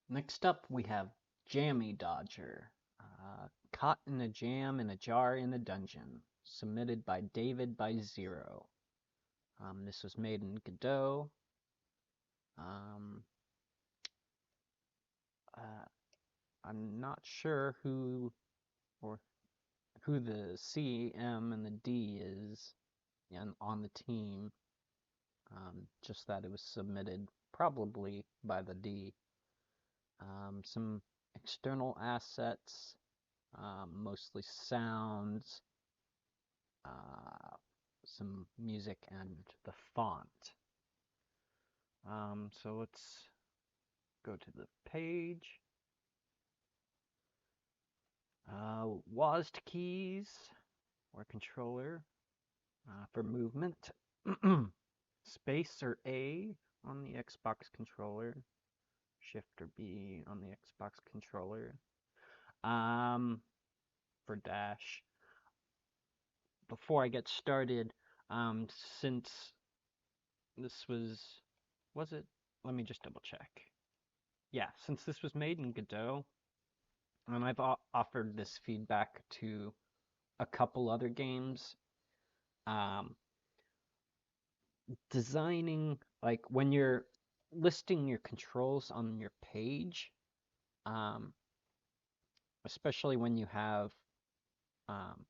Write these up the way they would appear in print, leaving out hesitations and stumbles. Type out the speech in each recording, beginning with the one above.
Next up, we have Jammy Dodger. Caught in a jam in a jar in a dungeon. Submitted by David by Zero. This was made in Godot. Um, uh, I'm not sure or who the C, M, and the D is on the team. Just that it was submitted probably by the D. Some external assets, mostly sounds, some music, and the font. So let's go to the page. WASD keys or controller for movement. Space or A on the Xbox controller. Shift or B on the Xbox controller. For dash. Before I get started, since this was it? Let me just double check. Yeah, since this was made in Godot, and I've offered this feedback to a couple other games, um, designing, like when you're listing your controls on your page, um, especially when you have um,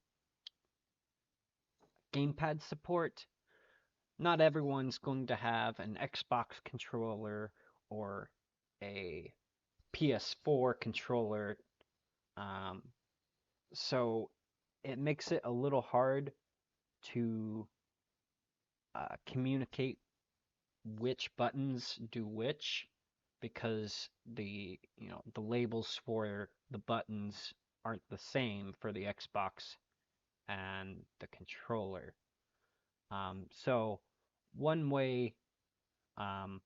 gamepad support, not everyone's going to have an Xbox controller or a PS4 controller. Um, so it makes it a little hard to communicate which buttons do which because the labels for the buttons aren't the same for the Xbox and the controller. So one way um,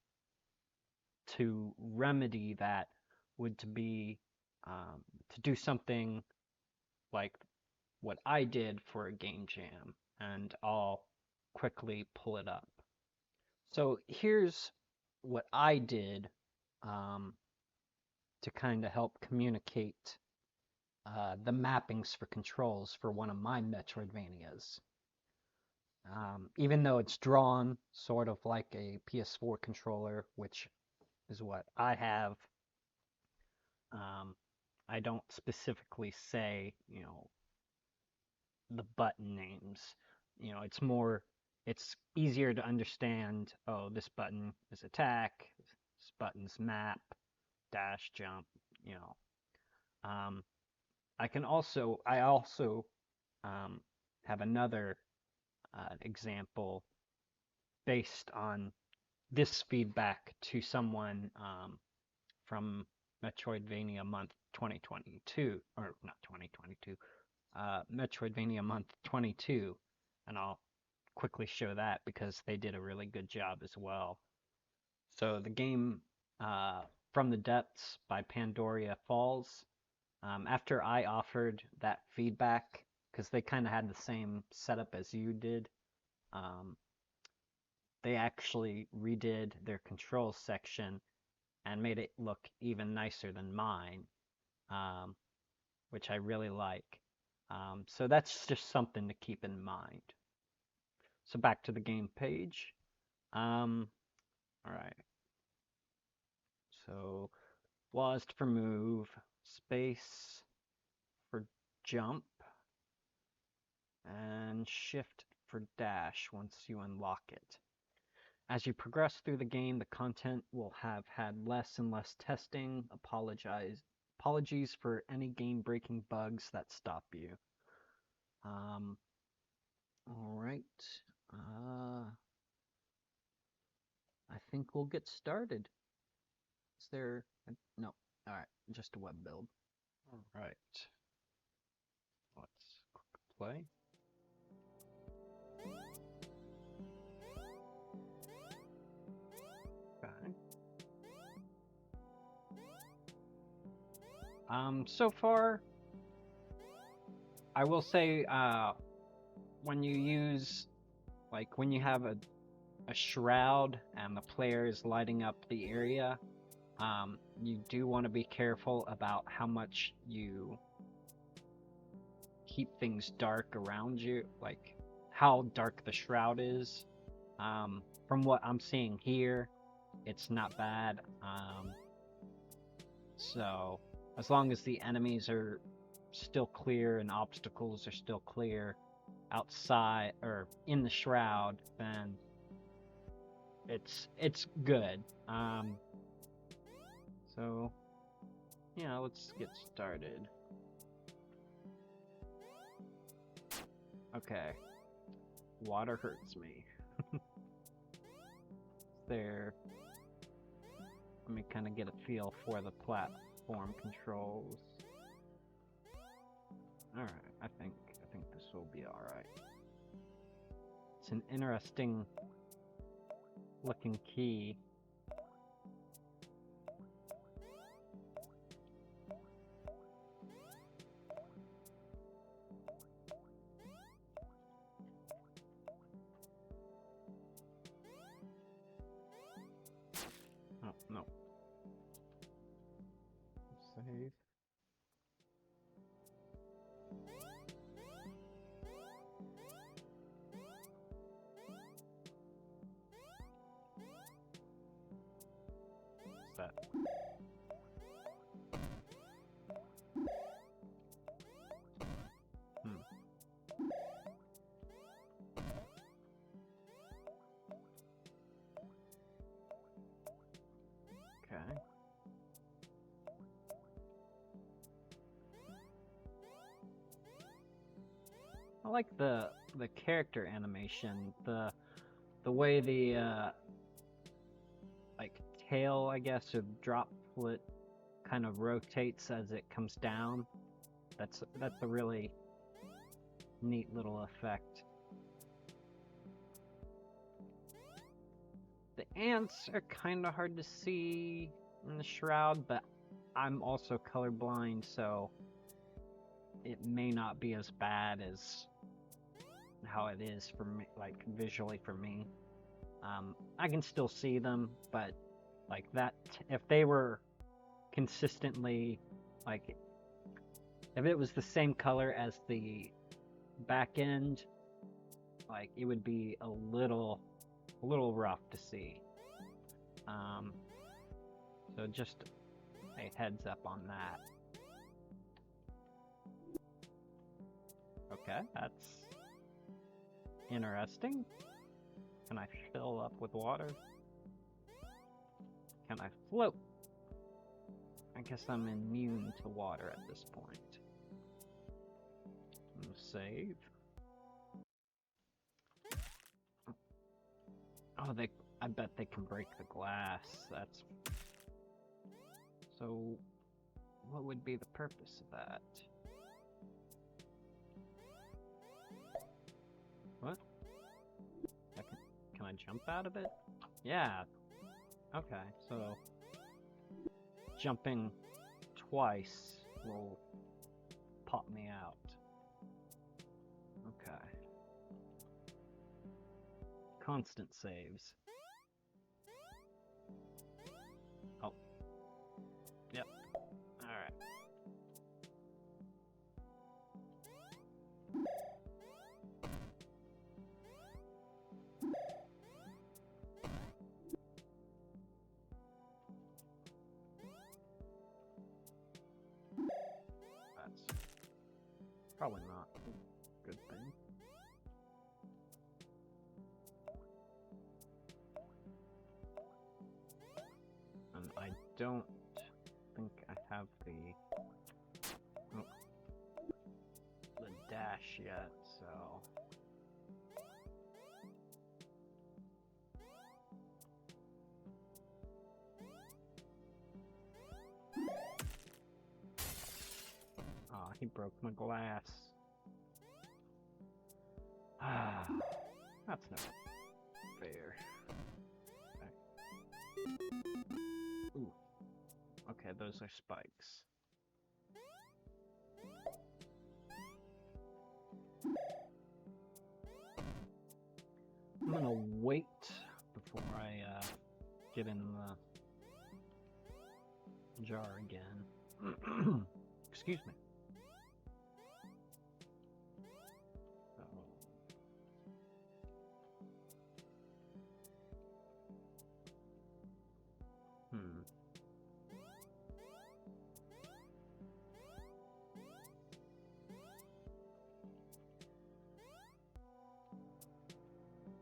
to remedy that would to be to do something like what I did for a game jam, and I'll quickly pull it up. So here's what I did um, to kind of help communicate the mappings for controls for one of my Metroidvanias. Even though it's drawn sort of like a PS4 controller, which is what I have, um, I don't specifically say, the button names. It's easier to understand, oh, this button is attack, this button's map, dash, jump, you know. Um, I also um, have another example based on this feedback to someone from Metroidvania Month 2022, or not 2022, Metroidvania Month 22, and I'll quickly show that because they did a really good job as well. So the game From the Depths by Pandoria Falls, after I offered that feedback, because they kind of had the same setup as you did, um, they actually redid their controls section and made it look even nicer than mine, um, which I really like. So that's just something to keep in mind. So back to the game page. All right. So WASD for move, space for jump, and shift for dash once you unlock it. As you progress through the game, the content will have had less and less testing. Apologies for any game-breaking bugs that stop you. Um, all right. I think we'll get started. Is there? No. All right. Just a web build. All right. Let's click play. Okay. So far, I will say, when you use, like, when you have a shroud and the player is lighting up the area, you do want to be careful about how much you keep things dark around you, like how dark the shroud is. From what I'm seeing here, it's not bad. So as long as the enemies are still clear and obstacles are still clear outside or in the shroud, then it's good. So yeah, let's get started. Okay. Water hurts me. There. Let me kind of get a feel for the platform controls. All right, I think this will be all right. It's an interesting looking key. Oh, no. Save. What's that? Okay. I like the character animation, the way the like tail, I guess, or droplet kind of rotates as it comes down. That's a really neat little effect. The ants are kind of hard to see in the shroud, but I'm also colorblind, so it may not be as bad as how it is for me, like visually for me. I can still see them, but like that, if they were consistently, like, if it was the same color as the back end, like it would be a little rough to see. So just a heads up on that. Okay, that's interesting. Can I fill up with water? Can I float? I guess I'm immune to water at this point. Save. Oh, I bet they can break the glass. That's... So, what would be the purpose of that? What? Can I jump out of it? Yeah. Okay, so jumping twice will pop me out. Okay. Constant saves. Oh. Yep. Alright. That's probably not a good thing. And I don't think I have the dash yet, so he broke my glass. Ah, that's not fair. Okay. Ooh. Okay, those are spikes. I'm gonna wait before I get in jar again. Excuse me. Hmm.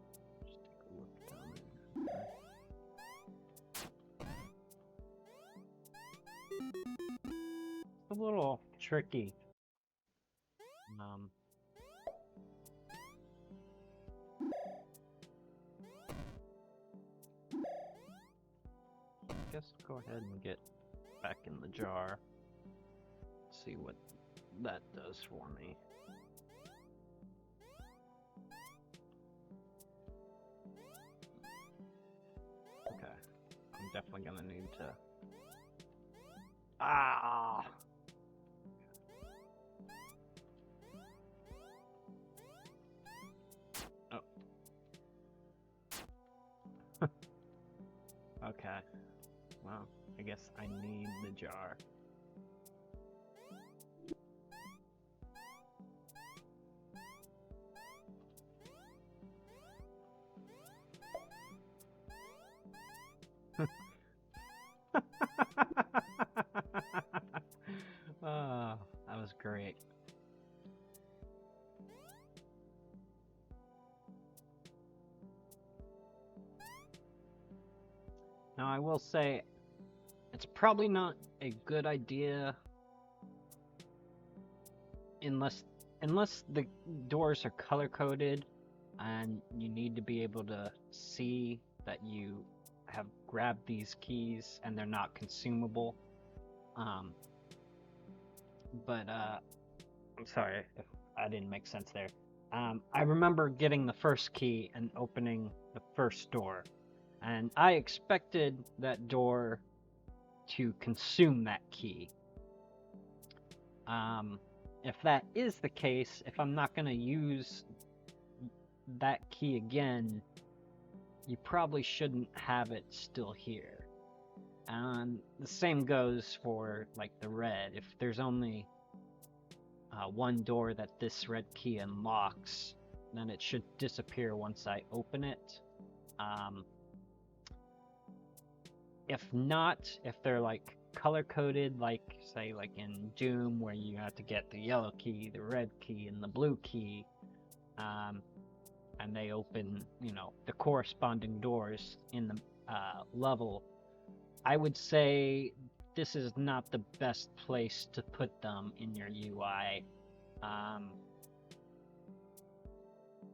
Just take a look down there. It's a little tricky. I guess go ahead and get back in the jar. See what that does for me. Okay, I'm definitely gonna need to. Ah! Oh. Okay. Well, I guess I need the jar. Oh, that was great. Now, I will say, it's probably not a good idea unless the doors are color-coded and you need to be able to see that you have grabbed these keys and they're not consumable. I'm sorry if I didn't make sense there. I remember getting the first key and opening the first door, and I expected that door to consume that key. If that is the case, if I'm not going to use that key again, you probably shouldn't have it still here. And the same goes for like the red. If there's only one door that this red key unlocks, then it should disappear once I open it. If not, if they're like color-coded, like say like in Doom, where you have to get the yellow key, the red key, and the blue key, and they open, the corresponding doors in the level, I would say this is not the best place to put them in your UI.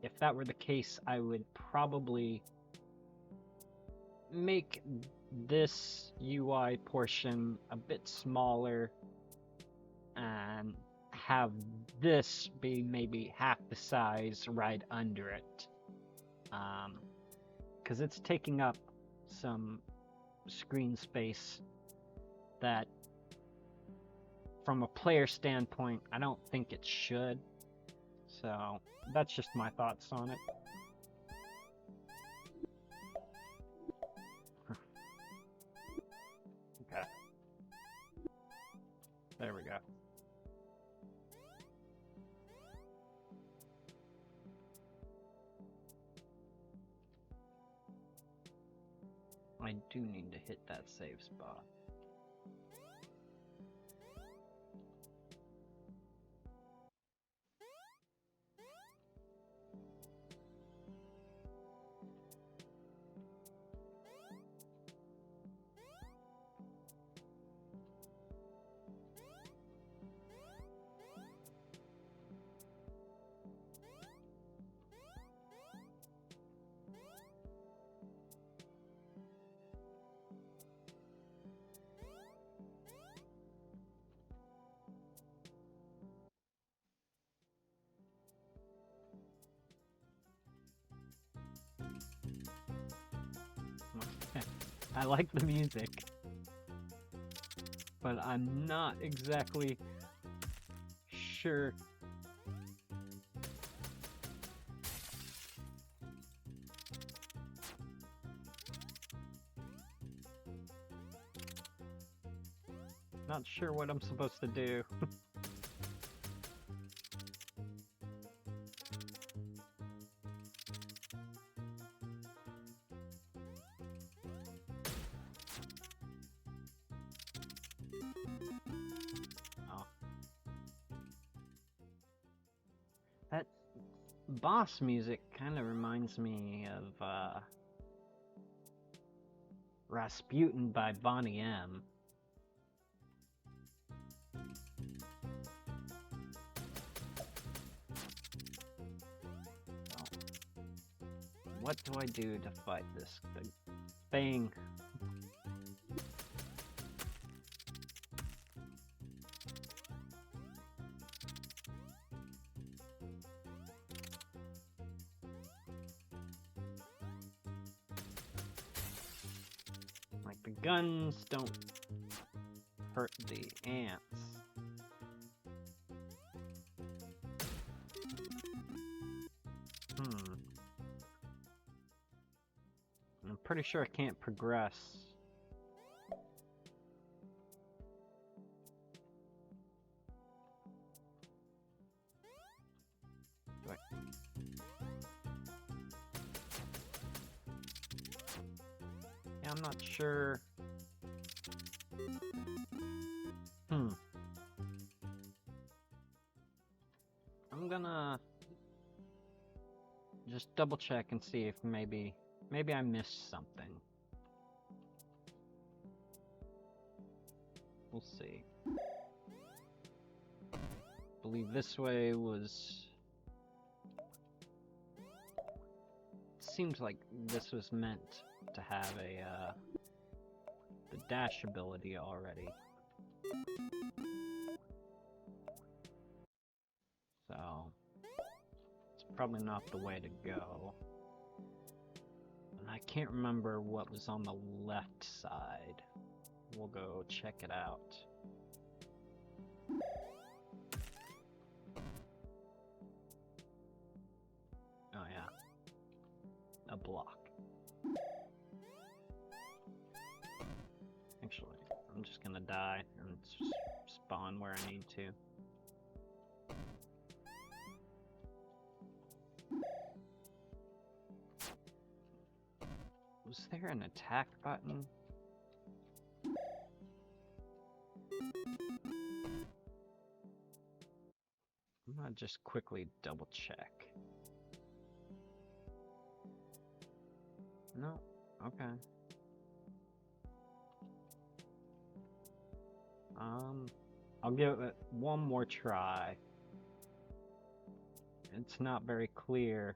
If that were the case, I would probably make this UI portion a bit smaller and have this be maybe half the size right under it, because it's taking up some screen space that, from a player standpoint, I don't think it should. So that's just my thoughts on it. Okay. There we go. I do need to hit that save spot. I like the music, but I'm not exactly sure. Not sure what I'm supposed to do. Oh. That boss music kind of reminds me of Rasputin by Bonnie M. What do I do to fight this thing? Like, the guns don't hurt the ants. I'm pretty sure I can't progress. Yeah, I'm not sure. I'm gonna just double check and see if maybe I missed something. We'll see. I believe this way was... Seems like this was meant to have the dash ability already. So it's probably not the way to go. And I can't remember what was on the left side. We'll go check it out. Oh yeah. A block. Actually, I'm just gonna die and spawn where I need to. Was there an attack button? I'm gonna just quickly double check. No? Okay. I'll give it one more try. It's not very clear.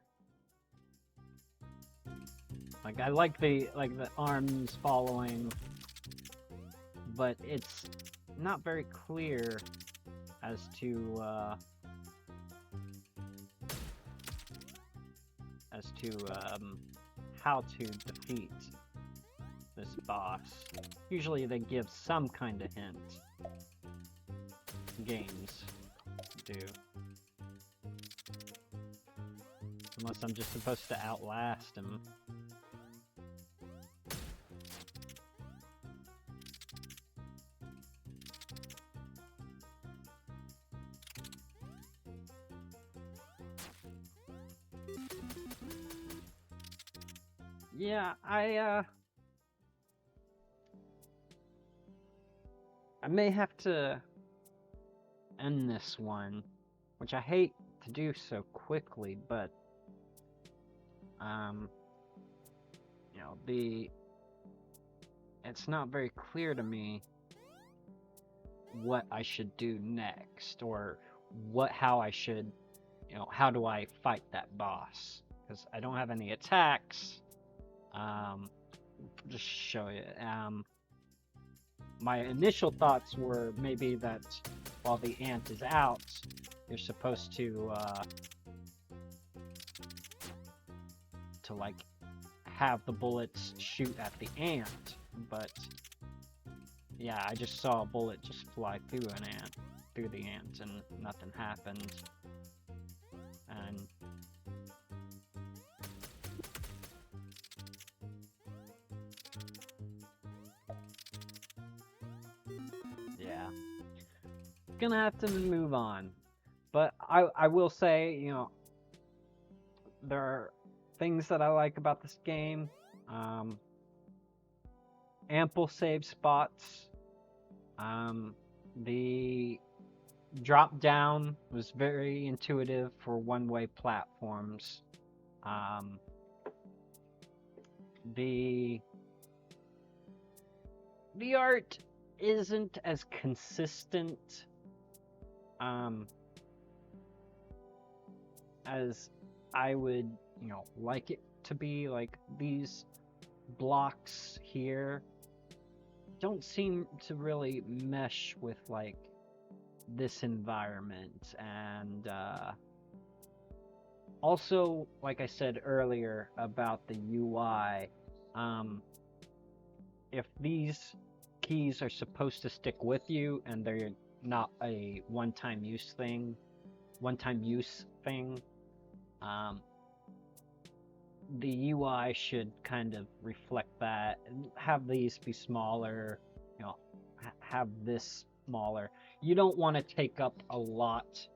Like, I like the arms following, but it's not very clear as to how to defeat this boss. Usually they give some kind of hint. Games do. Unless I'm just supposed to outlast him. Yeah, I may have to end this one, which I hate to do so quickly, but you know, it's not very clear to me what I should do next, or how I should, you know, how do I fight that boss, because I don't have any attacks. Just show you. My initial thoughts were maybe that while the ant is out, you're supposed to like have the bullets shoot at the ant, but yeah, I just saw a bullet just fly through the ant, and nothing happened. And yeah, gonna have to move on. But I will say, you know, there are things that I like about this game. Ample save spots. The drop down was very intuitive for one-way platforms. The art isn't as consistent as I would, you know, like it to be. Like, these blocks here don't seem to really mesh with like this environment, and also, like I said earlier about the UI, if these keys are supposed to stick with you and they're not a one-time use thing, the UI should kind of reflect that and have these be smaller, you know, have this smaller. You don't want to take up a lot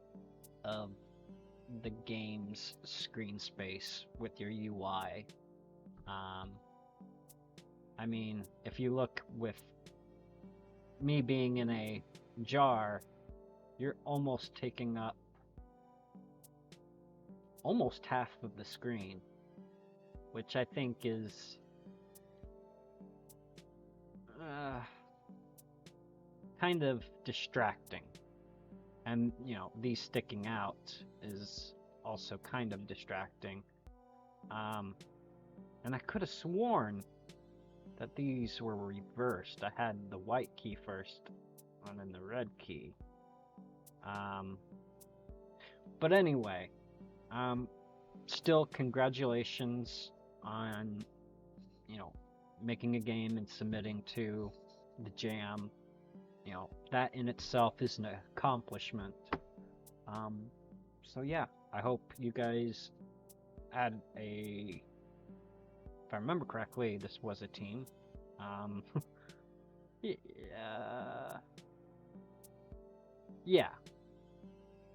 of the game's screen space with your UI. I mean, if you look with me being in a jar, you're almost taking up almost half of the screen, which I think is kind of distracting. And, you know, these sticking out is also kind of distracting. And I could have sworn that these were reversed. I had the white key first and then the red key. But anyway, still congratulations on, you know, making a game and submitting to the Jam. You know, that in itself is an accomplishment. So yeah, I hope you guys had a, if I remember correctly, this was a team. Yeah.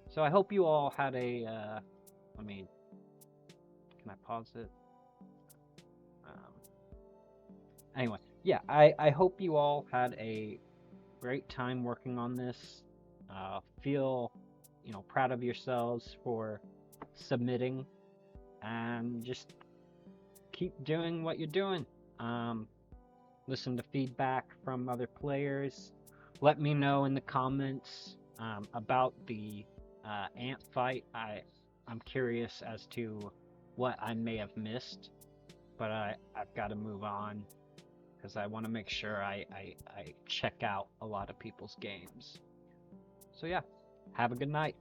So I hope you all had a, let me, can I pause it? Anyway, yeah, I hope you all had a great time working on this. Feel, you know, proud of yourselves for submitting, and just keep doing what you're doing. Listen to feedback from other players. Let me know in the comments about the ant fight. I'm curious as to what I may have missed, but I've got to move on because I want to make sure I check out a lot of people's games. So yeah, have a good night.